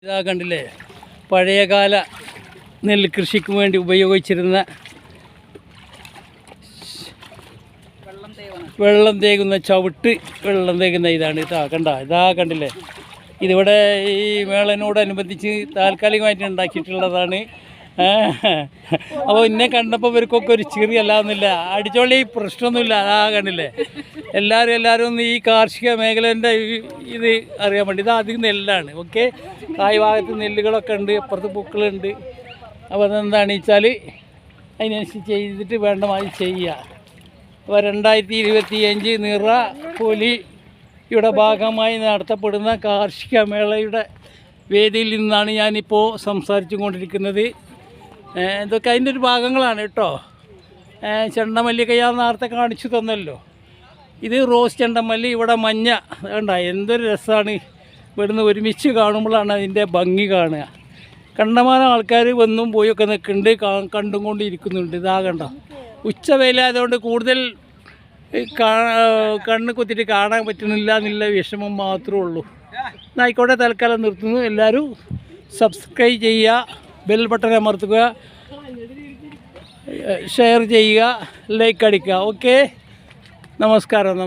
ഇതാ കണ്ടില്ലേ, പഴയകാല നെൽകൃഷിക്ക് വേണ്ടി ഉപയോഗിച്ചിരുന്ന വെള്ളം തേകുന്ന ചവിട്ട്, വെള്ളം തേകുന്ന ഇതാണ്. ഇതാ കണ്ടില്ലേ, ഇതിവിടെ ഈ മേളനോടനുബന്ധിച്ച് താൽക്കാലികമായിട്ട് ഉണ്ടാക്കിയിട്ടുള്ളതാണ്. അപ്പോൾ ഇന്നെ കണ്ടപ്പോൾ ഇവർക്കൊക്കെ ഒരു ചിറി അല്ലാന്നില്ല, അടിച്ചോളി, പ്രശ്നമൊന്നുമില്ല. കണ്ടില്ലേ, എല്ലാവരും ഈ കാർഷിക മേഖലേൻ്റെ ഇത് അറിയാൻ വേണ്ടി. ഇത് അധികം നെല്ലാണ്. ഓക്കെ, തായ് ഭാഗത്ത് നെല്ലുകളൊക്കെ ഉണ്ട്, അപ്പുറത്ത് പൂക്കളുണ്ട്. അപ്പോൾ അതെന്താണെന്ന് വെച്ചാൽ അതിനനുസരിച്ച് ചെയ്തിട്ട് വേണ്ടമായി ചെയ്യുക. അപ്പോൾ 2025 നിറ പൊലിയുടെ ഭാഗമായി നടത്തപ്പെടുന്ന കാർഷിക മേളയുടെ വേദിയിൽ നിന്നാണ് ഞാനിപ്പോൾ സംസാരിച്ചു കൊണ്ടിരിക്കുന്നത്. ഇതൊക്കെ അതിൻ്റെ ഒരു ഭാഗങ്ങളാണ് കേട്ടോ. ചെണ്ടമല്ലിയൊക്കെ ഞാൻ നേരത്തെ കാണിച്ചു തന്നല്ലോ. ഇത് റോസ് ചെണ്ടമല്ലി, ഇവിടെ മഞ്ഞ. വേണ്ട, എന്തൊരു രസമാണ് ഇവിടുന്ന് ഒരുമിച്ച് കാണുമ്പോഴാണ് അതിൻ്റെ ഭംഗി കാണുക. കണ്ടമാനം ആൾക്കാർ വന്നും പോയൊക്കെ നിൽക്കുന്നുണ്ട്, കണ്ടും കൊണ്ടിരിക്കുന്നുണ്ട്. കണ്ടോ, ഉച്ചവെയിലായതുകൊണ്ട് കൂടുതൽ കണ്ണ് കുത്തിയിട്ട് കാണാൻ പറ്റുന്നില്ല എന്നുള്ള വിഷമം മാത്രമേ ഉള്ളൂ. ആയിക്കോട്ടെ, തൽക്കാലം നിർത്തുന്നു. എല്ലാവരും സബ്സ്ക്രൈബ് ചെയ്യുക, ബെൽ ബട്ടൺ അമർത്തുക, ഷെയർ ചെയ്യുക, ലൈക്ക് അടിക്കുക. ഓക്കെ, നമസ്കാരം.